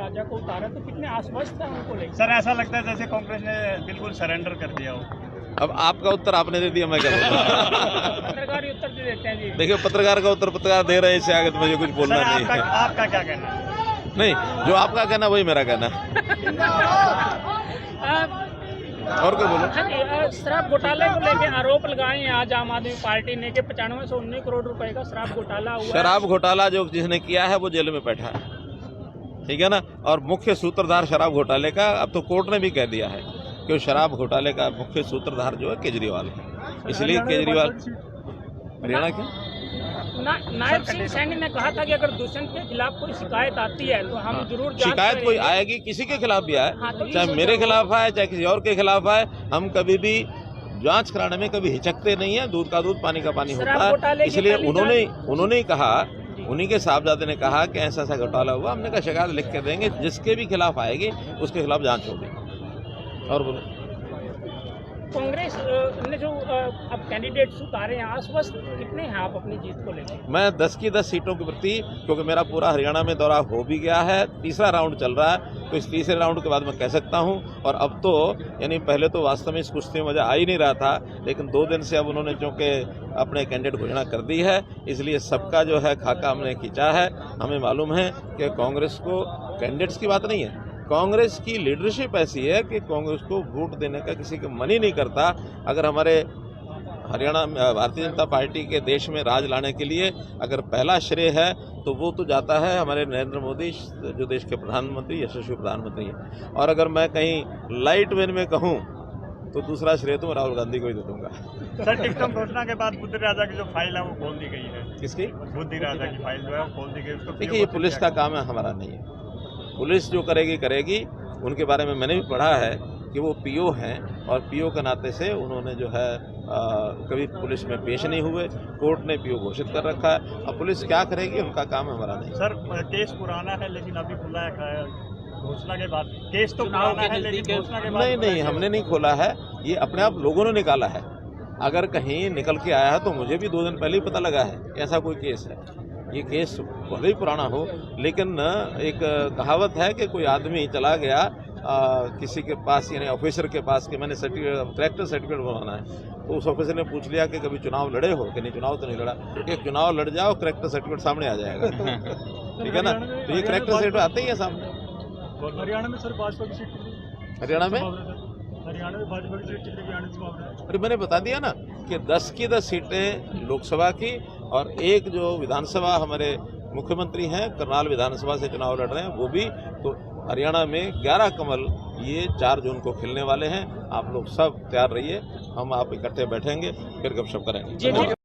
राजा को उतारा, तो कितने आश्वस्त है उनको लेकर? सर ऐसा लगता है जैसे कांग्रेस ने बिल्कुल सरेंडर कर दिया हो। अब आपका उत्तर आपने दे दिया, मैं क्या बोलूं? पत्रकार ही उत्तर दे देते हैं जी। देखिए, पत्रकार का उत्तर पत्रकार दे रहे हैं, इससे आगे तो मुझे कुछ बोलना सर, नहीं है। आपका क्या कहना है? नहीं, जो आपका कहना वही मेरा कहना है, और क्या बोलो? हाँ जी, शराब घोटाले को लेकर आरोप लगाए हैं आज आम आदमी पार्टी ने कि 95 से 19 करोड़ रुपए का शराब घोटाला हुआ है। शराब घोटाला जो जिसने किया है वो जेल में बैठा है, ठीक है ना। और मुख्य सूत्रधार शराब घोटाले का अब तो कोर्ट ने भी कह दिया है कि शराब घोटाले का मुख्य सूत्रधार जो है केजरीवाल है। इसलिए केजरीवाल हरियाणा के नायब सिंह सैनी ने कहा था कि अगर दुष्यंत के खिलाफ कोई शिकायत आती है तो हम जरूर जांच शिकायत कोई करेंगे। आएगी, किसी के खिलाफ भी आए, हाँ, तो चाहे मेरे खिलाफ आए चाहे किसी और के खिलाफ आए, हम कभी भी जांच कराने में कभी हिचकते नहीं है। दूध का दूध पानी का पानी होता है। इसलिए उन्होंने ही कहा, उन्हीं के साहबजादे ने कहा कि ऐसा ऐसा घोटाला हुआ, हमने कहा शिकायत लिख के देंगे, जिसके भी खिलाफ आएगी उसके खिलाफ जांच होगी। और बोलो, कांग्रेस ने जो अब कैंडिडेट्स उतारे हैं, आश्वस्त कितने हैं आप अपनी जीत को लेकर? मैं 10 की 10 सीटों के प्रति, क्योंकि मेरा पूरा हरियाणा में दौरा हो भी गया है, तीसरा राउंड चल रहा है, तो इस तीसरे राउंड के बाद मैं कह सकता हूं। और अब तो यानी पहले तो वास्तव में इस कुश्ती में मजा आ ही नहीं रहा था, लेकिन 2 दिन से अब उन्होंने चूँकि अपने कैंडिडेट घोषणा कर दी है, इसलिए सबका जो है खाका हमने खींचा है। हमें मालूम है कि कांग्रेस को कैंडिडेट्स की बात नहीं है, कांग्रेस की लीडरशिप ऐसी है कि कांग्रेस को वोट देने का किसी का मन ही नहीं करता। अगर हमारे हरियाणा में भारतीय जनता पार्टी के देश में राज लाने के लिए अगर पहला श्रेय है तो वो तो जाता है हमारे नरेंद्र मोदी, जो देश के प्रधानमंत्री, यशस्वी प्रधानमंत्री हैं। और अगर मैं कहीं लाइट वेन में कहूँ तो दूसरा श्रेय तो राहुल गांधी को ही दे दूंगा। सर, टिकटॉक घोषणा के बाद बुद्धि राजा की जो फाइल है वो खोल दी गई है। किसकी? बुद्धि राजा की फाइल जो है वो खोल दी गई। देखिए, ये पुलिस का काम है, हमारा नहीं है। पुलिस जो करेगी। उनके बारे में मैंने भी पढ़ा है कि वो पीओ हैं, और पीओ के नाते से उन्होंने जो है कभी पुलिस में पेश नहीं हुए, कोर्ट ने पीओ घोषित कर रखा है। अब पुलिस क्या करेगी, उनका काम है, हमारा नहीं। सर, केस पुराना है लेकिन अभी खुला है घोषणा के बाद। केस तो पुराना है लेकिन घोषणा के बाद नहीं, हमने नहीं खोला है, ये अपने आप लोगों ने निकाला है। अगर कहीं निकल के आया है तो मुझे भी 2 दिन पहले ही पता लगा है कि ऐसा कोई केस है। ये केस भले ही पुराना हो, लेकिन एक कहावत है कि कोई आदमी चला गया किसी के पास, यानी ऑफिसर के पास, कि मैंने करेक्टर सर्टिफिकेट बनवाना है, तो उस ऑफिसर ने पूछ लिया कि कभी चुनाव लड़े हो कि नहीं। चुनाव तो नहीं लड़ा। एक चुनाव लड़ जाओ, करेक्टर सर्टिफिकेट सामने आ जाएगा। ठीक है ना, तो ये करेक्टर सर्टिफिकेट आते ही है सामने। हरियाणा में सर भाजपा की सीट, हरियाणा में भाजपा की सीट कितने की आने की संभावना है? अरे मैंने बता दिया ना कि 10 की 10 सीटें लोकसभा की, और एक जो विधानसभा हमारे मुख्यमंत्री हैं, करनाल विधानसभा से चुनाव लड़ रहे हैं, वो भी। तो हरियाणा में 11 कमल ये 4 जून को खिलने वाले हैं। आप लोग सब तैयार रहिए, हम आप इकट्ठे बैठेंगे, फिर गपशप करेंगे।